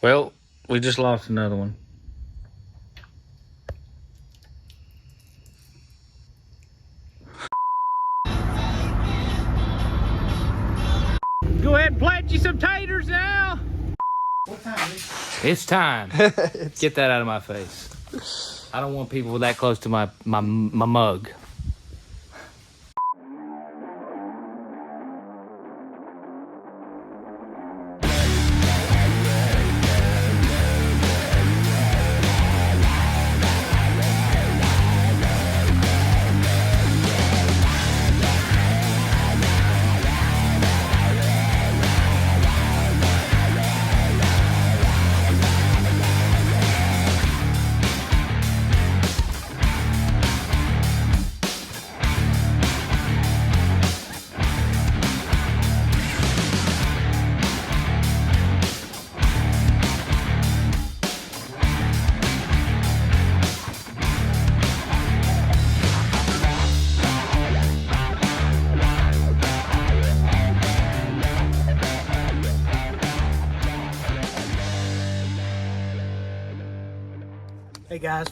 Well, we just lost another one. Go ahead and plant you some taters now. What time is it? It's time. Get that out of my face. I don't want people that close to my mug. Hey guys,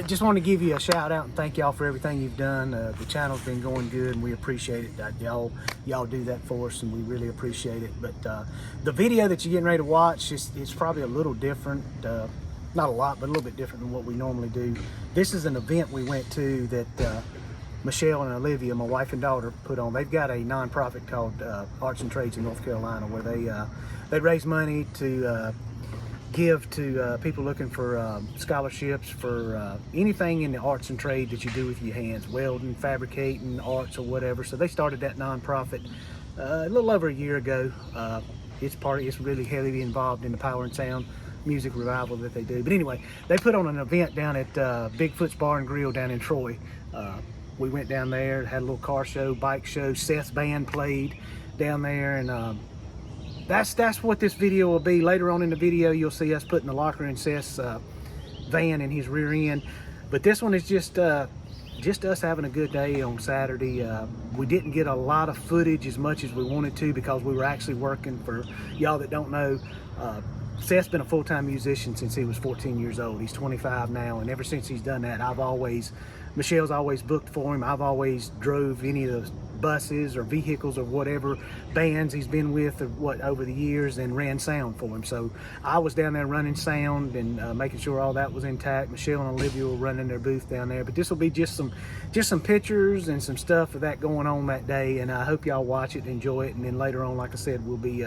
just want to give you a shout out and thank y'all for everything you've done. The channel's been going good and we appreciate it. Y'all do that for us and we really appreciate it. But the video that you're getting ready to watch is probably a little different. Not a lot, but a little bit different than what we normally do. This is an event we went to that Michelle and Olivia, my wife and daughter, put on. They've got a nonprofit called Arts and Trades in North Carolina where they raise money to give to people looking for scholarships for anything in the arts and trade that you do with your hands, welding, fabricating, arts, or whatever. So they started that nonprofit a little over a year ago. It's really heavily involved in the power and sound music revival that they do. But anyway, they put on an event down at Bigfoot's Bar and Grill down in Troy. We went down there, had a little car show, bike show. Seth's band played down there, and that's what this video will be. Later on in the video, you'll see us putting the locker in Seth's van in his rear end. But this one is just us having a good day on Saturday. We didn't get a lot of footage as much as we wanted to because we were actually working. For y'all that don't know, Seth's been a full-time musician since he was 14 years old. He's 25 now, and ever since he's done that, Michelle's always booked for him. I've always drove any of those buses or vehicles or whatever bands he's been with over the years and ran sound for him. So I was down there running sound and making sure all that was intact. Michelle and Olivia were running their booth down there. But this will be just some pictures and some stuff of that going on that day, and I hope y'all watch it and enjoy it. And then later on, like I said, we'll be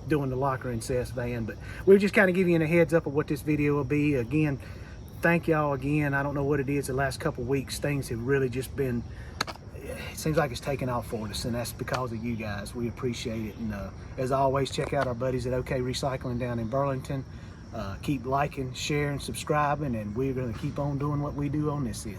doing the locker in Seth's van. But we're just kind of giving you a heads up of what this video will be. Again, thank y'all again. I don't know what it is, the last couple weeks things have really just been, it seems like it's taken off for us, and that's because of you guys. We appreciate it. And as always, check out our buddies at OK Recycling down in Burlington. Keep liking, sharing, subscribing, and we're going to keep on doing what we do on this end.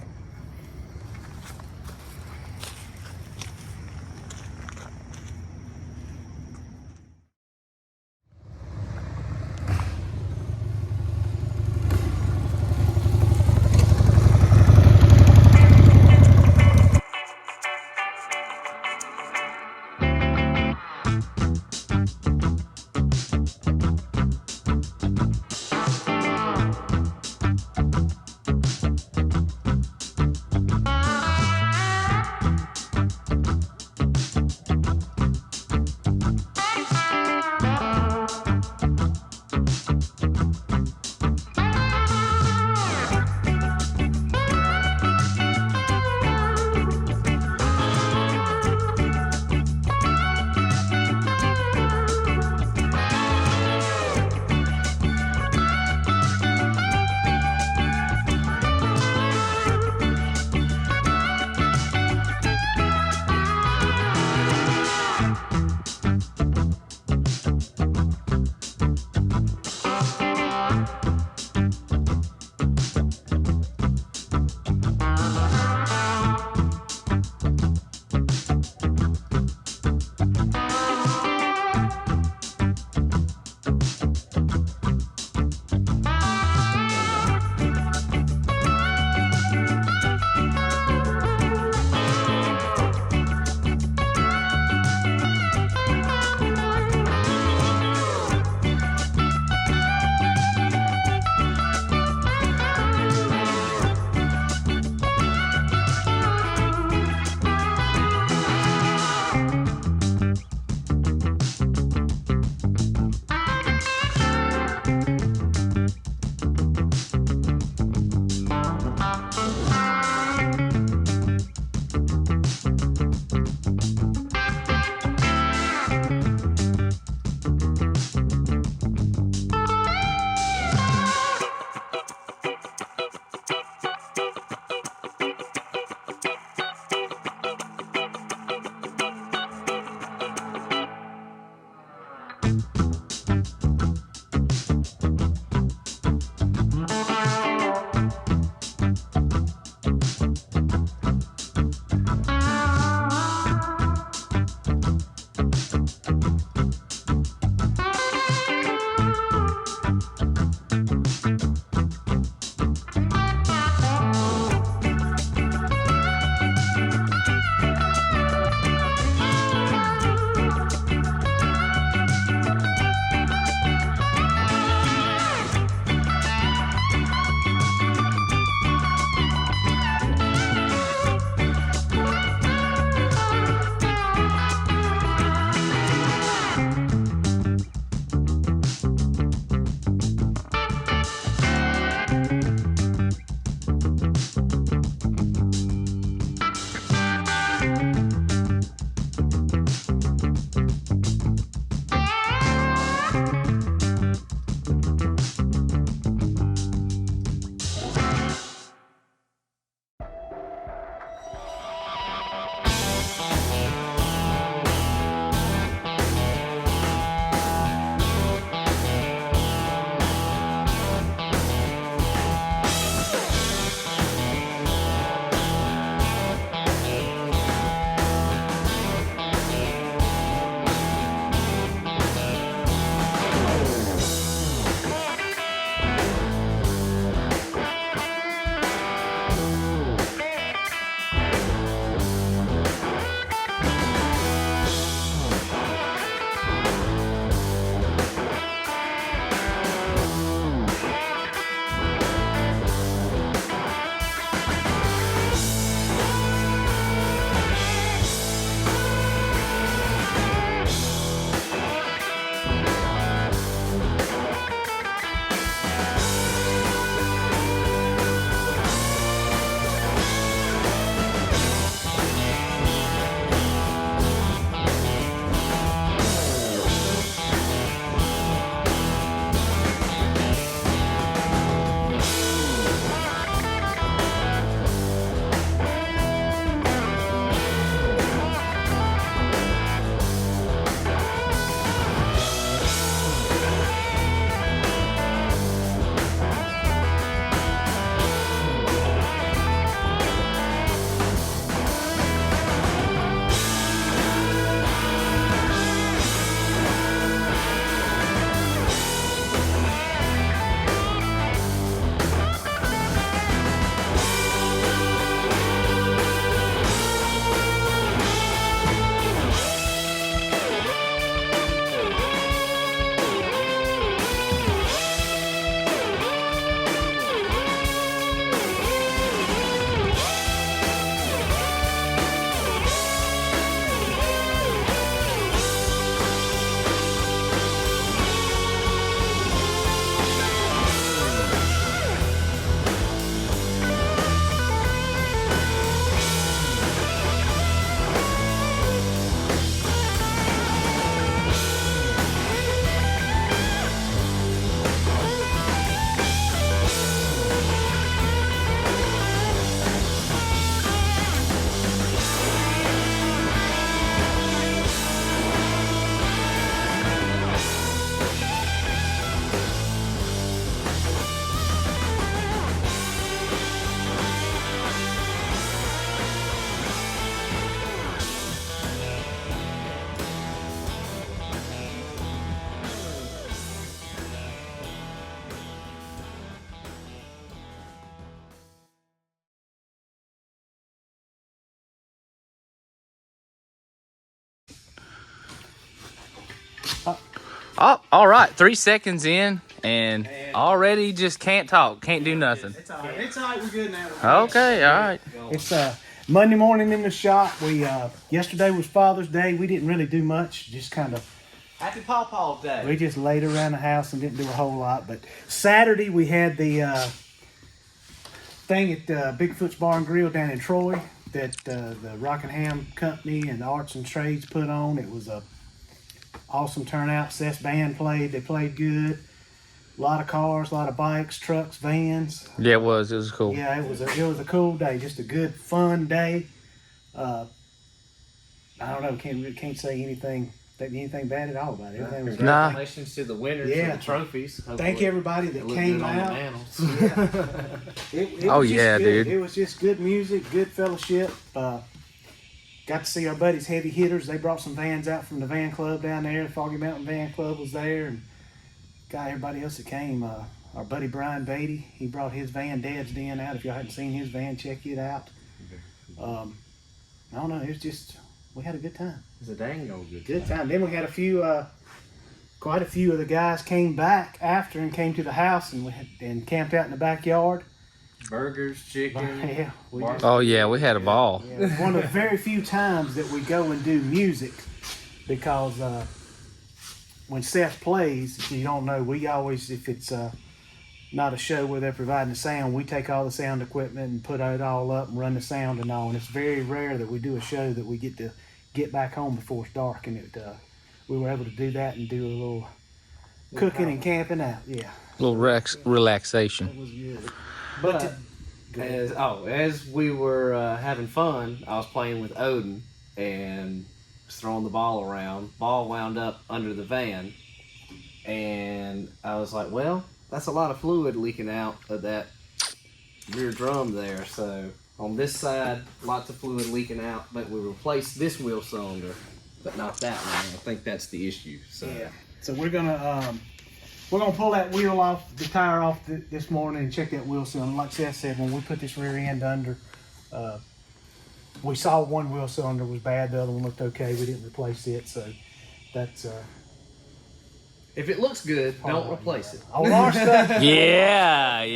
Oh, all right. 3 seconds in, and already just can't talk. Can't do nothing. It's all right. It's all right. We're good now. Okay, all right. It's Monday morning in the shop. We yesterday was Father's Day. We didn't really do much. Just kind of. Happy Paw Day. We just laid around the house and didn't do a whole lot. But Saturday we had the thing at Bigfoot's Bar and Grill down in Troy that the Rockingham Company and the Arts and Trades put on. It was a awesome turnout. Seth's band played. They played good. A lot of cars, a lot of bikes, trucks, vans. Yeah, it was. It was cool. Yeah, it was a cool day. Just a good, fun day. I don't know. Can't say anything expect anything bad at all about it. Everything was Congratulations to the winners Yeah. of the trophies. Thank everybody that came out. It Oh, was just yeah, good. dude. It was just good music, good fellowship. Got to see our buddies Heavy Hitters. They brought some vans out from the van club down there. The Foggy Mountain Van Club was there, and got everybody else that came. Our buddy Brian Beatty, he brought his van, Dad's Den, out. If y'all hadn't seen his van, check it out. I don't know. It was just, we had a good time. It was a dang old Good time. Then we had quite a few of the guys came back after and came to the house and camped out in the backyard. Burgers, chicken. Yeah, Oh yeah, we had a ball. yeah, one of the very few times that we go and do music, because when Seth plays, if you don't know, we always, if it's not a show where they're providing the sound, we take all the sound equipment and put it all up and run the sound and all. And it's very rare that we do a show that we get to get back home before it's dark, and we were able to do that and do a little cooking and camping out. Yeah, A little relaxation. it was good. But as we were having fun, I was playing with Odin and was throwing the ball around. Ball wound up under the van, and I was like, well, that's a lot of fluid leaking out of that rear drum there. So on this side, lots of fluid leaking out, but we replaced this wheel cylinder, but not that one. I think that's the issue. So Yeah. So we're gonna pull that wheel off, the tire off this morning, and check that wheel cylinder. Like Seth said, when we put this rear end under, we saw one wheel cylinder was bad, the other one looked okay. We didn't replace it, so that's if it looks good, don't replace it. all our stuff. Yeah.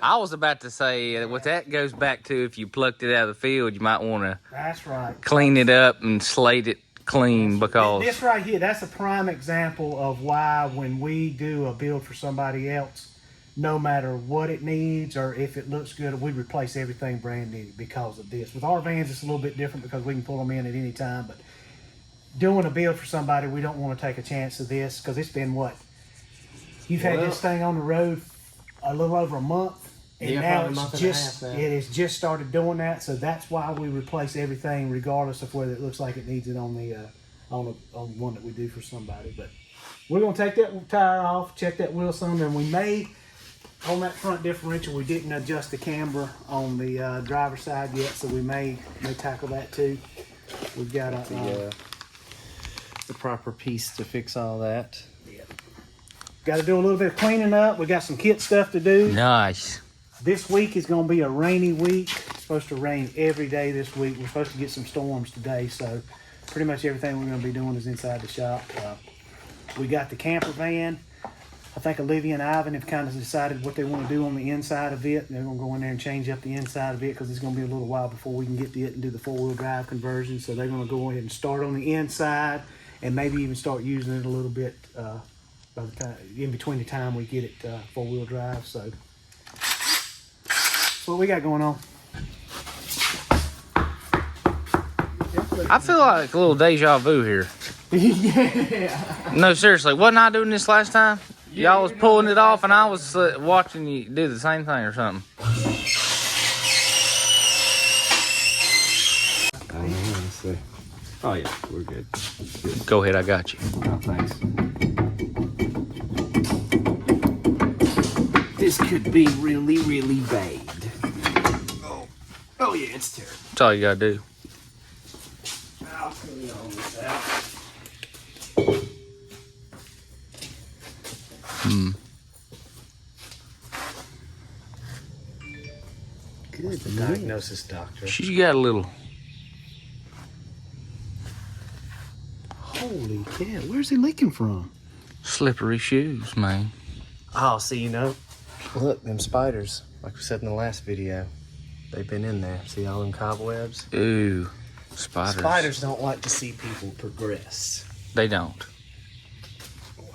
I was about to say, what that goes back to, if you plucked it out of the field, you might want to That's right. clean it up and slate it clean, because This right here, that's a prime example of why when we do a build for somebody else, no matter what it needs or if it looks good, we replace everything brand new because of this. With our vans, it's a little bit different because we can pull them in at any time, but doing a build for somebody, we don't want to take a chance of this, because it's been what? You've had this thing on the road a little over a month, and Yeah, now probably a month and a half now. it has just started doing that. So that's why we replace everything, regardless of whether it looks like it needs it on the on one that we do for somebody. But we're gonna take that tire off, check that wheel cylinder, and we may, on that front differential, we didn't adjust the camber on the driver's side yet, so we may tackle that too. We've got The proper piece to fix all that. got to do a little bit of cleaning up. We got some kit stuff to do. nice. This week is going to be a rainy week. It's supposed to rain every day this week. We're supposed to get some storms today, so pretty much everything we're going to be doing is inside the shop. We got the camper van. I think Olivia and Ivan have kind of decided what they want to do on the inside of it. They're going to go in there and change up the inside of it, because it's going to be a little while before we can get to it and do the four-wheel drive conversion. So they're going to go ahead and start on the inside, and maybe even start using it a little bit by the time, in between the time we get it four-wheel drive. So that's what we got going on. I feel like a little deja vu here. Yeah. No, seriously, wasn't I doing this last time? Y'all was pulling it off, and I was watching you do the same thing or something. Let's see. Oh yeah, we're good. Go ahead, I got you. Oh, thanks. This could be really, really bad. Oh yeah, it's terrible. That's all you gotta do. I'll clean all this out. Good. The diagnosis doctor. She got a little. Holy cow, where's he leaking from? Slippery shoes, man. Oh, see, you know, look, them spiders, like we said in the last video, they've been in there. See all them cobwebs? Ooh, spiders. Spiders don't like to see people progress. They don't.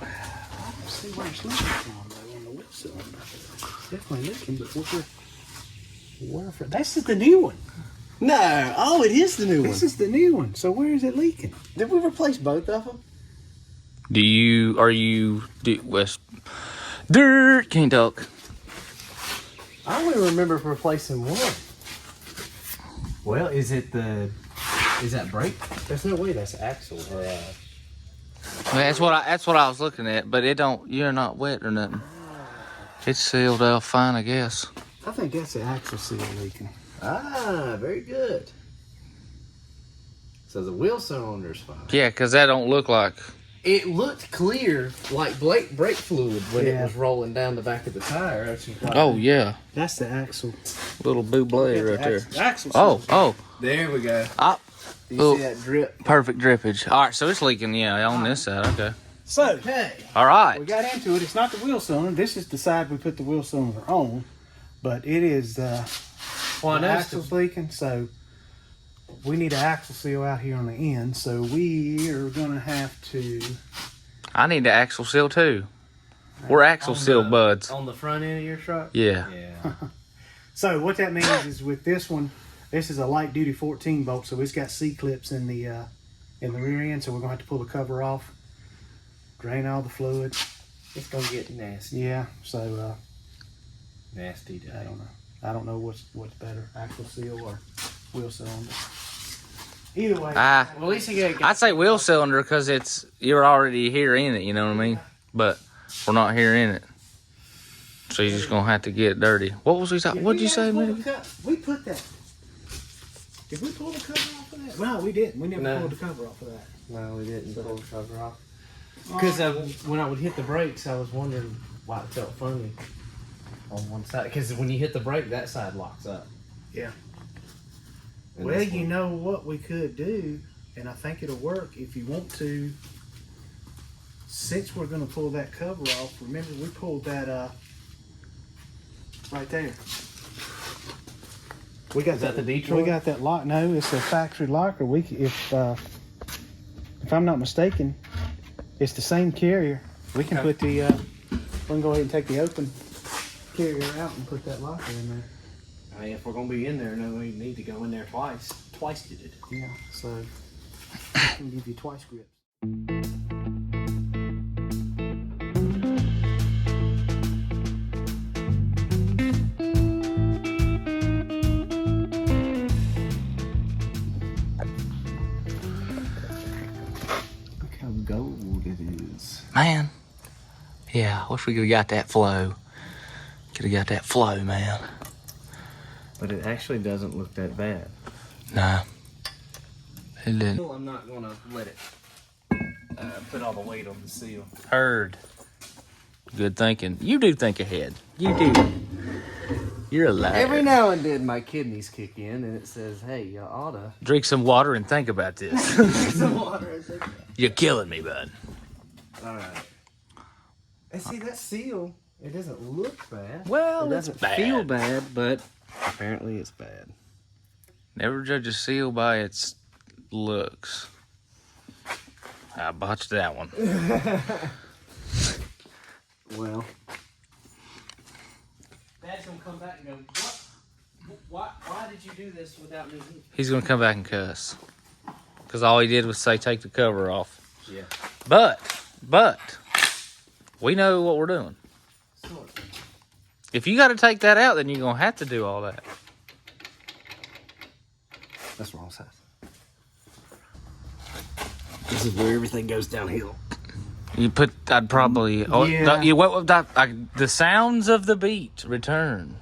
I don't see where it's leaking from, though, on the wheel cylinder. It's definitely leaking, but where from? This is the new one. No, oh, it is the new one. This is the new one. So where is it leaking? Did we replace both of them? West Dirt, can't talk. I only remember replacing one. Well, is it the Is that brake? There's no way that's axle or That's what I was looking at, but it don't. You're not wet or nothing. It's sealed out fine, I guess. I think that's the axle seal leaking. very good. So the wheel cylinder's fine. Yeah, cause that don't look like. It looked clear, like brake fluid when it Yeah. was rolling down the back of the tire. That's just like- Oh yeah, That's the axle. little buble right there. The axle seal. Oh, There we go. You oh, see that drip? perfect drippage. All right, so it's leaking. Yeah, on this side. Okay. So, Okay. All right. we got into it. It's not the wheel cylinder. This is the side we put the wheel cylinder on. But it is Well, I the noticed axle's leaking. So, we need an axle seal out here on the end. So, we are going to have to... I need the axle seal too. We're axle seal buds. On the front end of your truck? Yeah. Yeah. So, what that means is with this one, this is a light duty 14 bolt. So, it's got C-clips in the rear end. So, we're going to have to pull the cover off. Drain all the fluid. It's going to get nasty. Yeah, so Nasty day. I don't know. I don't know what's better, axle seal or wheel cylinder. Either way. Well, at least you got I'd say wheel cylinder because you're already here in it. You know what I mean? But we're not here in it, so you're just gonna have to get dirty. What was we talking? What'd you say, man? We put that. Did we pull the cover off of that? No, we didn't. We never No. pulled the cover off of that. No, we didn't pull the cover off. Because when I would hit the brakes, I was wondering why it felt funny on one side. Because when you hit the brake, that side locks up. Yeah. And Well, this you one- know what we could do, and I think it'll work if you want to. Since we're going to pull that cover off, remember we pulled that right there. We got Is that the Detroit? We got that lock. No, it's a factory locker. If I'm not mistaken, it's the same carrier. We can put the we can go ahead and take the open carrier out and put that locker in there. I mean, if we're going to be in there, no, we need to go in there twice. Twice did it. Yeah, so I can give you twice grips. Look how gold it is. Man, yeah. I wish we could have got that flow. Could have got that flow, man. But it actually doesn't look that bad. Nah, it didn't. I'm not going to let it put all the weight on the seal. Heard. Good thinking. You do think ahead. You do. You're a liar. Every now and then my kidneys kick in and it says, hey, you ought to. Drink some water and think about this. Some water. You're killing me, bud. All right. And see, that seal, it doesn't look bad. Well, It it's doesn't bad. feel bad, but apparently it's bad. Never judge a seal by its looks. I botched that one. Well. Dad's gonna come back and go, what? Why did you do this without me? He's gonna come back and cuss. Cause all he did was say take the cover off. Yeah. But we know what we're doing. If you gotta take that out, then you're gonna have to do all that. That's wrong side. This is where everything goes downhill. I'd probably. Oh, Yeah. the sounds of the beat return.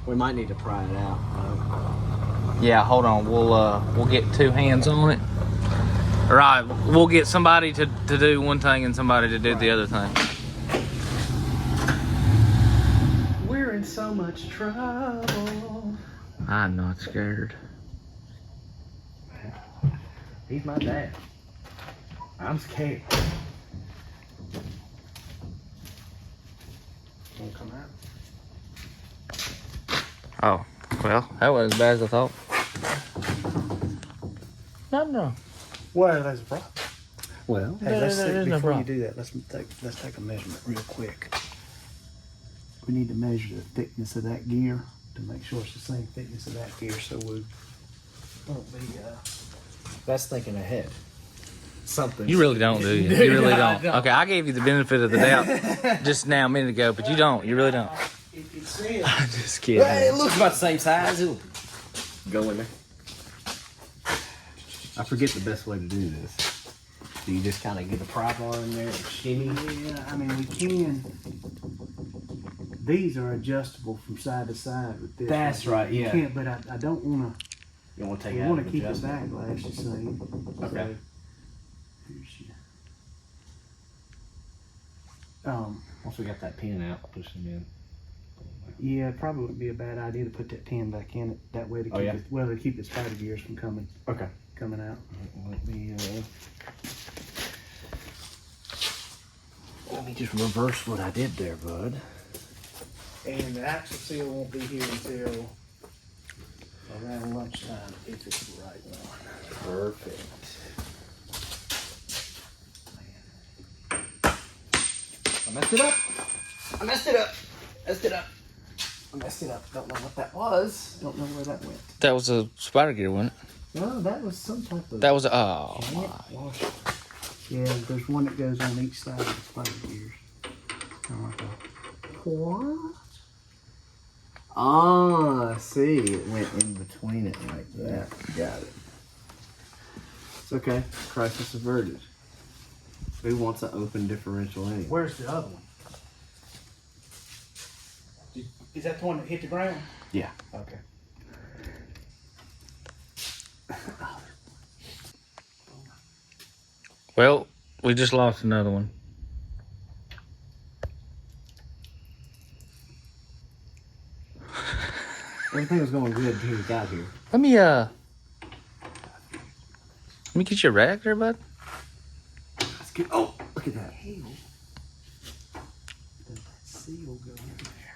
We might need to pry it out. Yeah, hold on. We'll get two hands on it. All right, we'll get somebody to do one thing and somebody to do the other thing. We're in so much trouble. I'm not scared. He's my dad. I'm scared. Won't come out. Oh, well, that wasn't as bad as I thought. No. Well, there's a problem. Well, Hey, let's there's see, no before you problem. do that, let's take a measurement real quick. We need to measure the thickness of that gear to make sure it's the same thickness of that gear, so we won't be. that's thinking ahead. Something. You really don't, do you? You really I don't. don't. Okay, I gave you the benefit of the doubt just now a minute ago, but you don't. You really don't. If it says I'm just kidding. Well, it looks about the same size. It'll go in there. I forget the best way to do this. Do you just kind of get a prop bar in there and shimmy? Yeah, I mean, we can. These are adjustable from side to side with this. That's right, You yeah. can't, but I don't want to. You don't want to take We it out want of to keep the adjustment. backlash the same. Okay. So, here's your, Once we got that pin out, push them in. yeah, it probably wouldn't be a bad idea to put that pin back in it that way to keep it, well, to keep the spider gears from coming Okay. out. Let me just reverse what I did there, bud. And the axle seal won't be here until around lunchtime if it's the right one. Perfect. I messed it up. I messed it up. I messed it up. Don't know what that was. Don't know where that went. That was a spider gear, wasn't it? No, that was some type of. That was a, oh giant my. washer. Yeah, there's one that goes on each side of the spider gears. Kind of like a. What? Ah, see, it went in between it like that. Got it. It's okay. Crisis averted. Who wants an open differential anyway? Where's the other one? Is that the one that hit the ground? Yeah. Okay. Well, we just lost another one. Everything was going good until we got here. Let me get you a rag there, bud. Let's get. Oh, look at that. Hell. Does that seal go in there?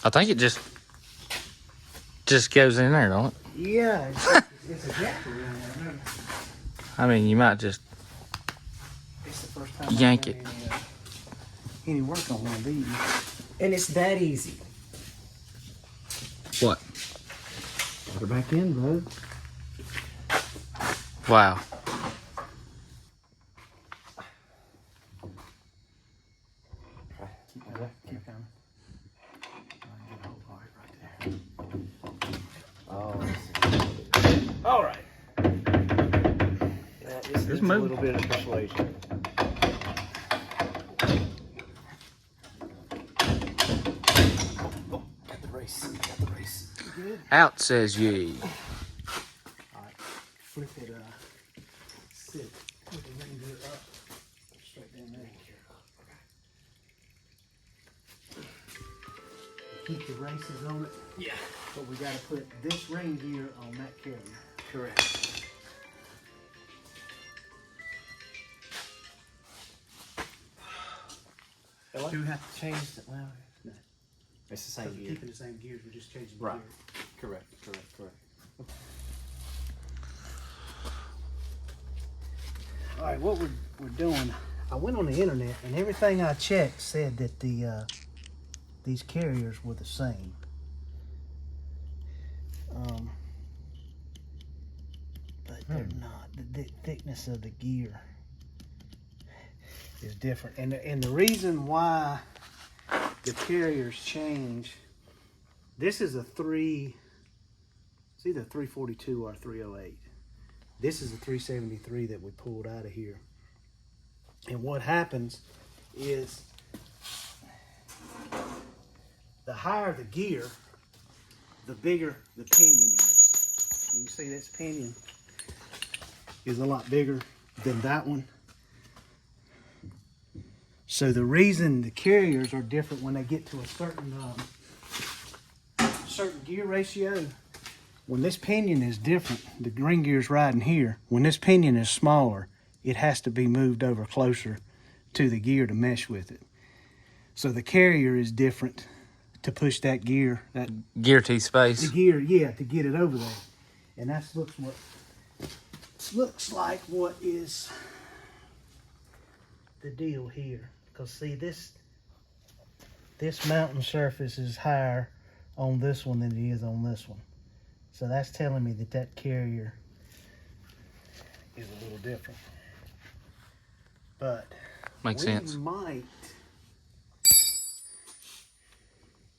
I think it just goes in there, don't it? Yeah, it's a jacker in there. I mean, you might just It's the first time yank I've it. done any work on one of these. And it's that easy. What? Put her back in, bud. Wow. Keep coming. Oh. All right. That is Just a move. little bit of persuasion. Got the race. Got the race. Good. Out, says ye. Alright. Flip it, sit. Put the ring gear up. Straight down there. Keep the races on it. Yeah. But we gotta put this ring gear on that carrier. Correct. Do we have to change the? Well, No. it's the So same we're gear. keeping the same gears, we're just changing the Right. gear. Correct. Alright, what we're doing, I went on the internet and everything I checked said that these carriers were the same. But they're not. The thickness of the gear is different. And the reason why the carriers change, this is a it's either 342 or 308. This is a 373 that we pulled out of here. And what happens is the higher the gear, the bigger the pinion is. You can see this pinion is a lot bigger than that one. So the reason the carriers are different when they get to a certain gear ratio, when this pinion is different, the ring gear's riding here. When this pinion is smaller, it has to be moved over closer to the gear to mesh with it. So the carrier is different to push that gear, that Gear teeth space. the gear, yeah, to get it over there. And that looks like what is the deal here. Because see, this mountain surface is higher on this one than it is on this one. So that's telling me that carrier is a little different. But Makes sense. we might,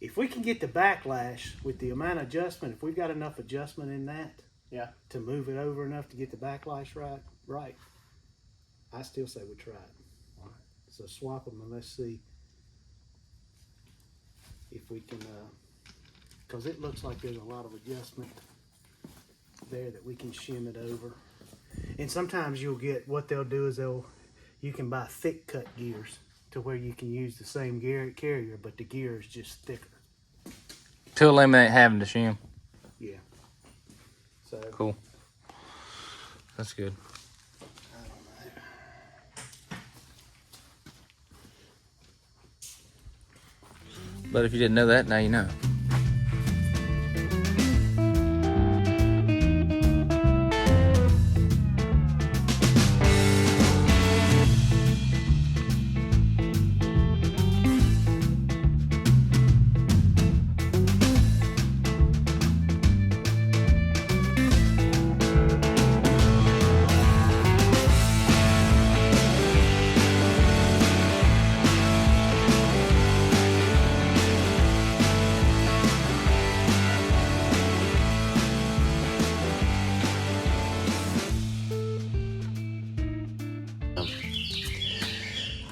if if we can get the backlash with the amount of adjustment, if we've got enough adjustment in that, Yeah. to move it over enough to get the backlash right, I still say we try it. So swap them and let's see if we can, because it looks like there's a lot of adjustment there that we can shim it over. And sometimes you'll get, what they'll do is you can buy thick cut gears to where you can use the same gear carrier, but the gear is just thicker. To eliminate having to shim. Yeah. So Cool. That's good. But if you didn't know that, now you know.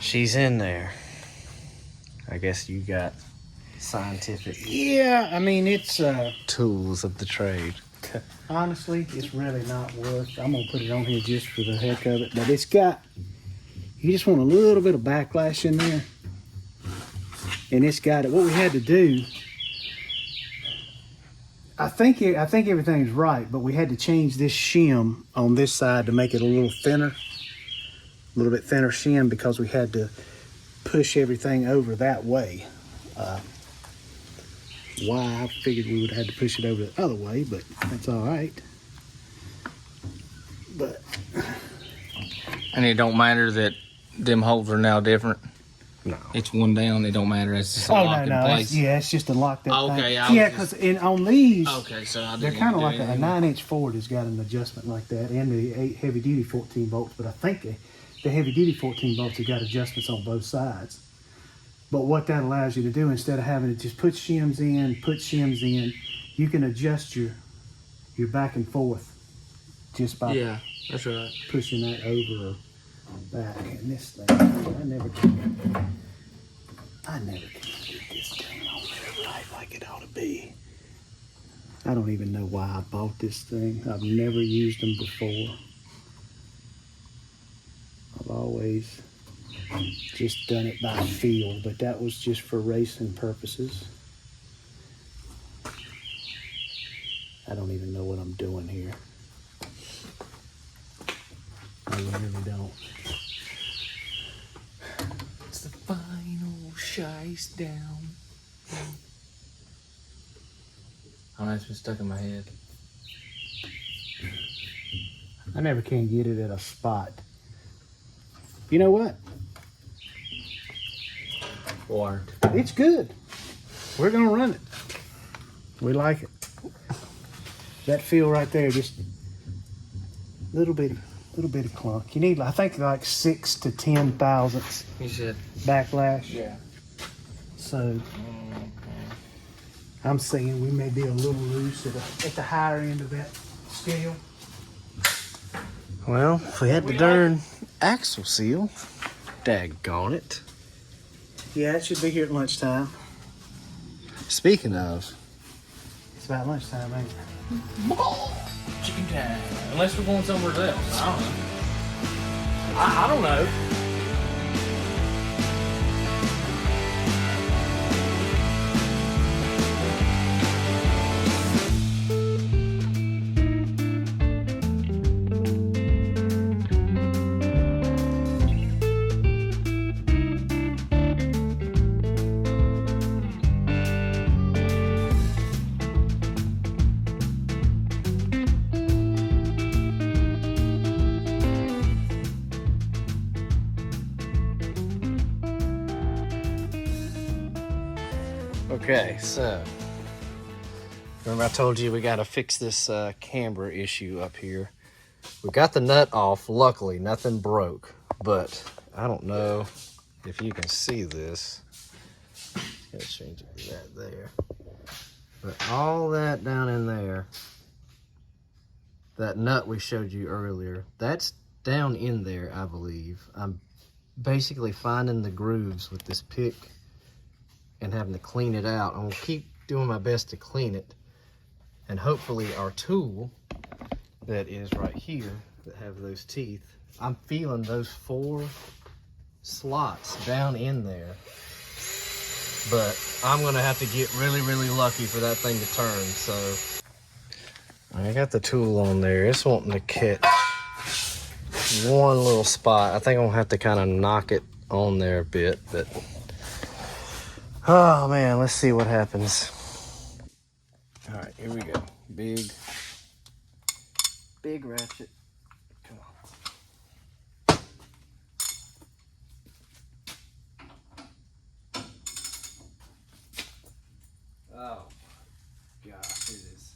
She's in there. I guess you got scientific yeah, I mean it's tools of the trade. honestly it's really not worth. I'm gonna put it on here just for the heck of it, but it's got. You just want a little bit of backlash in there, and it's got it. What we had to do. I think everything's right, but we had to change this shim on this side to make it a little bit thinner shim because we had to push everything over that way. Why I figured we would have had to push it over the other way, but that's all right. But And it don't matter that them holes are now different. No. It's one down. It don't matter. It's just a lock in place. It's just a lock that Okay, thing. Yeah, because on these, Okay, so I they're didn't kind of do like a anything. 9-inch Ford has got an adjustment like that, and the 8 heavy duty 14 volts. But I think the heavy duty 14 volts have got adjustments on both sides. But what that allows you to do, instead of having to just put shims in, you can adjust your back and forth just by Yeah, that's right. pushing that over or back. And this thing, I never can get this thing on there right like it ought to be. I don't even know why I bought this thing. I've never used them before. I've always just done it by feel, but that was just for racing purposes. I don't even know what I'm doing here. I really don't. It's the final shice down. Oh, that's been stuck in my head. I never can get it at a spot. You know what? Water. It's good. We're gonna run it. We like it. That feel right there, just little bitty clunk. You need, I think, like 6 to 10 thousandths You said. backlash. Yeah. So I'm saying we may be a little loose at the higher end of that scale. Well, if we had the darn axle seal, daggone it. Yeah, it should be here at lunchtime. Speaking of, It's about lunchtime, ain't it? Chicken time. Unless we're going somewhere else. I don't know. I don't know. okay, so remember I told you we got to fix this camber issue up here. We got the nut off, luckily nothing broke, but I don't know if you can see this. Gotta change it to that there. But all that down in there, that nut we showed you earlier, that's down in there, I believe. I'm basically finding the grooves with this pick and having to clean it out. I'm gonna keep doing my best to clean it. And hopefully our tool that is right here, that have those teeth, I'm feeling those 4 slots down in there. But I'm gonna have to get really, really lucky for that thing to turn, so. I got the tool on there. It's wanting to catch one little spot. I think I'm gonna have to kind of knock it on there a bit, but oh man, let's see what happens. All right, here we go. Big ratchet. Come on. Oh gosh, it is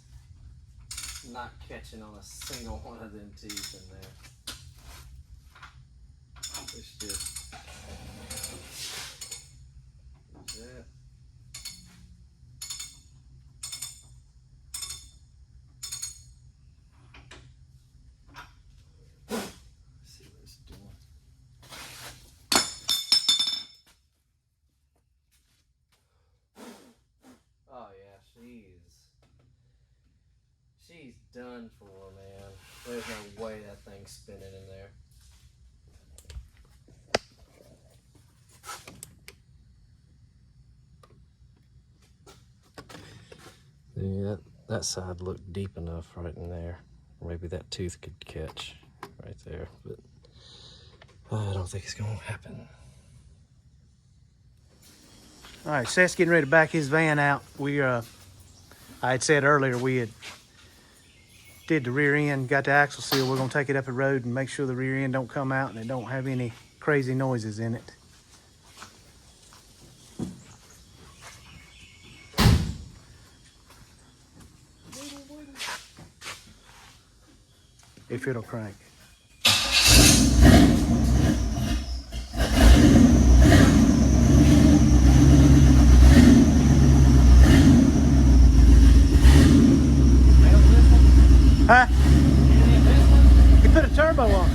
not catching on a single one of them teeth in there. It's just that. Let's see what it's doing. Oh yeah, she's done for, man. There's no way that thing's spinning in there. Yeah, that side looked deep enough right in there. Maybe that tooth could catch right there, but I don't think it's gonna happen. All right, Seth's getting ready to back his van out. I had said earlier we had did the rear end, got the axle seal. We're gonna take it up the road and make sure the rear end don't come out and it don't have any crazy noises in it. If it'll crank. Huh? You put a turbo on it.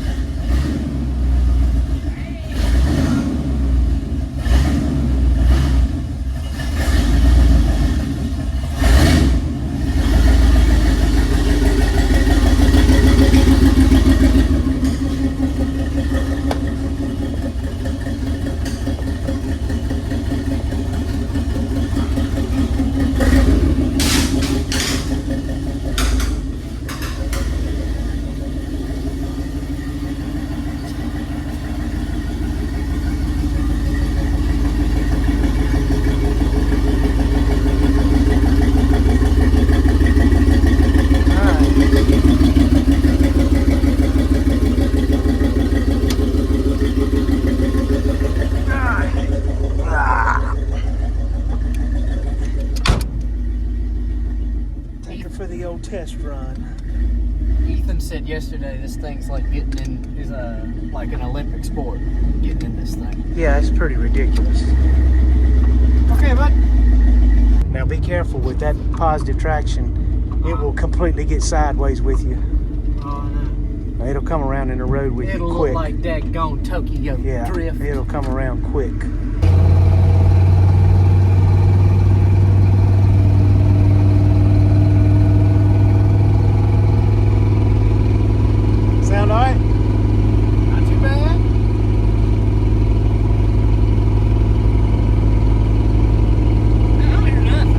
For the old test run. Ethan said yesterday this thing's like getting in, is like an Olympic sport, getting in this thing. Yeah, it's pretty ridiculous. Okay, bud. Now be careful with that positive traction. It will completely get sideways with you. Oh, no. It'll come around in the road with It'll you quick. look like daggone Tokyo Drift. It'll come around quick. Sound all right? Not too bad. I don't hear nothing.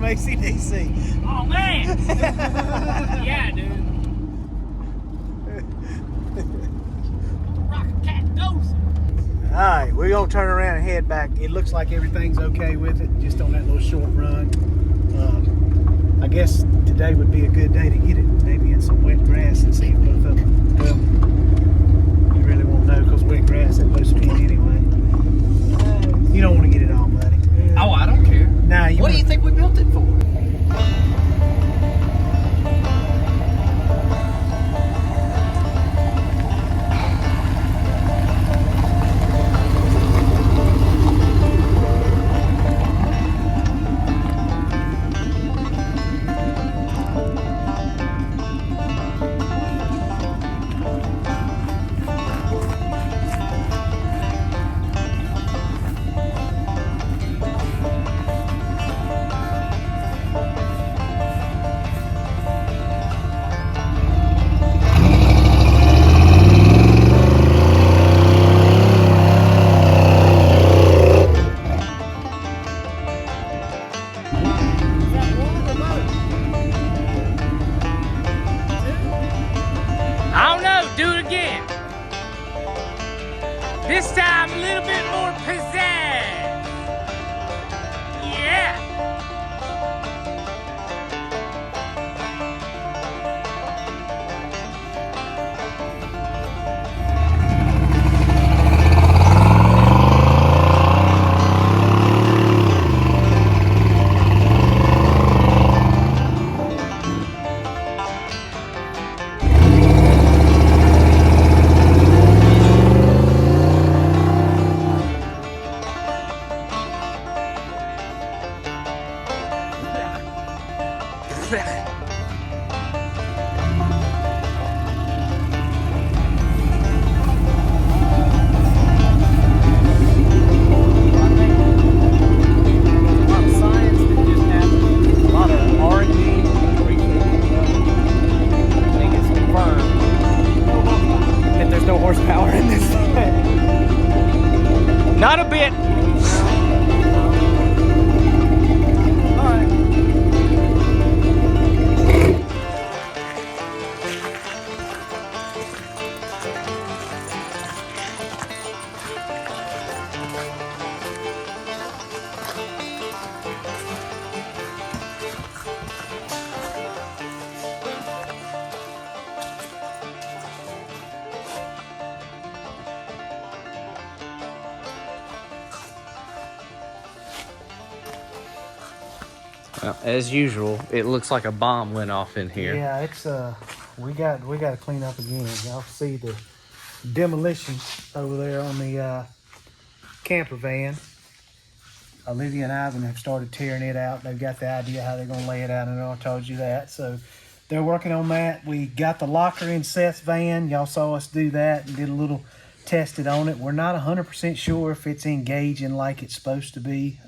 from ACDC. Oh man! Yeah, dude. Rocket cat goes. All right, we're gonna turn around and head back. It looks like everything's okay with it, just on that little short run. I guess today would be a good day to get it, maybe in some wet grass and see if both of them. Well, you really won't know because wet grass ain't supposed to be anyway. You don't want to get it all muddy. Oh, I don't care. Nah, What do you think we built it for? I don't know, do it again. This time a little bit more pizzazz. Yeah. Horsepower in this thing. Not a bit. All right. Well, as usual, it looks like a bomb went off in here. Yeah, it's we got to clean up again. Y'all see the demolition over there on the camper van. Olivia and Ivan have started tearing it out. They've got the idea how they're gonna lay it out, and I told you that. So they're working on that. We got the locker in Seth's van. Y'all saw us do that and did a little tested on it. We're not 100% sure if it's engaging like it's supposed to be.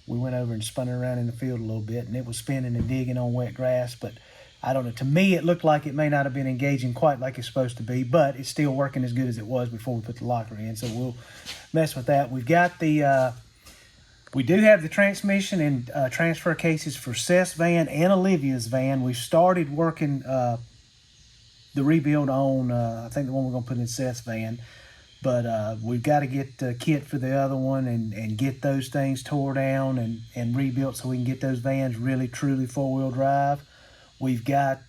We went over and spun it around in the field a little bit, and it was spinning and digging on wet grass, but I don't know. To me, it looked like it may not have been engaging quite like it's supposed to be, but it's still working as good as it was before we put the locker in, so we'll mess with that. We've got the, we do have the transmission and transfer cases for Seth's van and Olivia's van. We've started working the rebuild on, I think the one we're going to put in Seth's van. But we've got to get the kit for the other one and get those things tore down and rebuilt so we can get those vans really, truly four-wheel drive. We've got,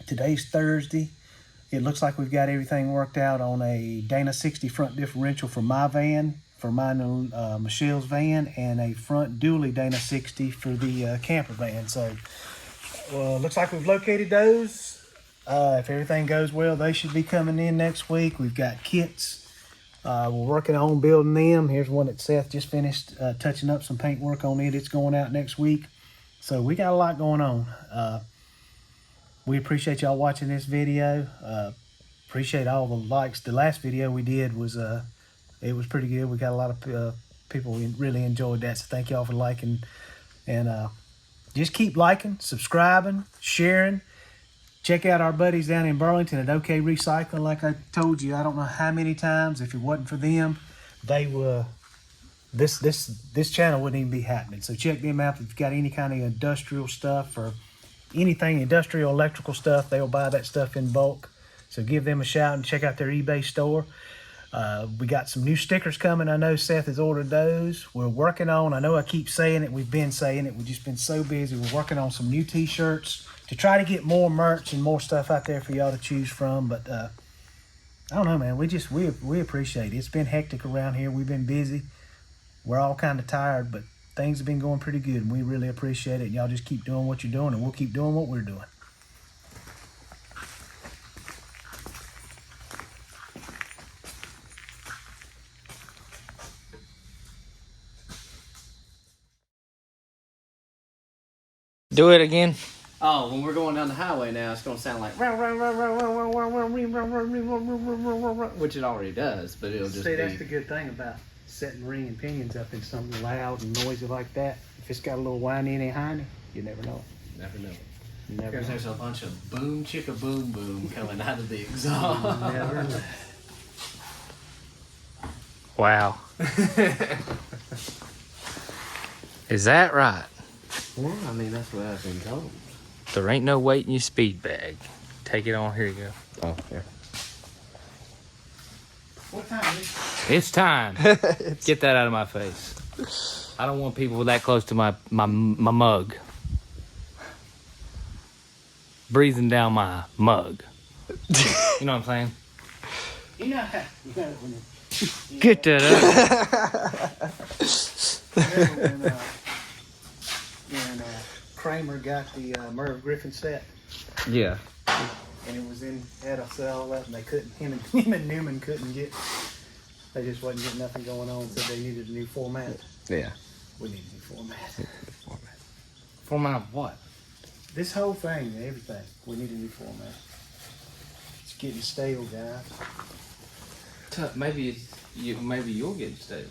today's Thursday. It looks like we've got everything worked out on a Dana 60 front differential for my van, for mine and Michelle's van, and a front dually Dana 60 for the camper van. So looks like we've located those. If everything goes well, they should be coming in next week. We've got kits. We're working on building them. Here's one that Seth just finished touching up some paint work on it. It's going out next week. So we got a lot going on. We appreciate y'all watching this video. Appreciate all the likes. The last video we did was, it was pretty good. We got a lot of people who really enjoyed that. So thank y'all for liking. And just keep liking, subscribing, sharing. Check out our buddies down in Burlington at OK Recycling. Like I told you, I don't know how many times, if it wasn't for them, they this channel wouldn't even be happening. So check them out if you've got any kind of industrial stuff or anything industrial electrical stuff. They'll buy that stuff in bulk. So give them a shout and check out their eBay store. We got some new stickers coming. I know Seth has ordered those. We're working on, I know I keep saying it, we've been saying it, we've just been so busy. We're working on some new t-shirts to try to get more merch and more stuff out there for y'all to choose from. But I don't know, man, we appreciate it. It's been hectic around here. We've been busy. We're all kind of tired, but things have been going pretty good, and we really appreciate it. Y'all just keep doing what you're doing, and we'll keep doing what we're doing. Do it again. Oh, when we're going down the highway now, it's gonna sound like which it already does, but it'll just See, be. that's the good thing about setting ring and pinions up in something loud and noisy like that. If it's got a little whiny and hiney, you never know. Never know. You never Because know. there's a bunch of boom chicka boom boom coming out of the exhaust. Never know. Wow. Is that right? Well, I mean, that's what I've been told. There ain't no weight in your speed bag. Take it on. Here you go. Oh, yeah. What time is it? It's time. Get that out of my face. I don't want people that close to my mug. Breathing down my mug. You know what I'm saying? You know how, when Get that out. remember when Kramer got the Merv Griffin set, Yeah. and it was in, had us set all up, and they couldn't, him and Newman couldn't get, they just wasn't getting nothing going on, so they needed a new format. Yeah. We need a new format. Format of what? This whole thing, everything, we need a new format. It's getting stale, guys. Maybe you'll get stale.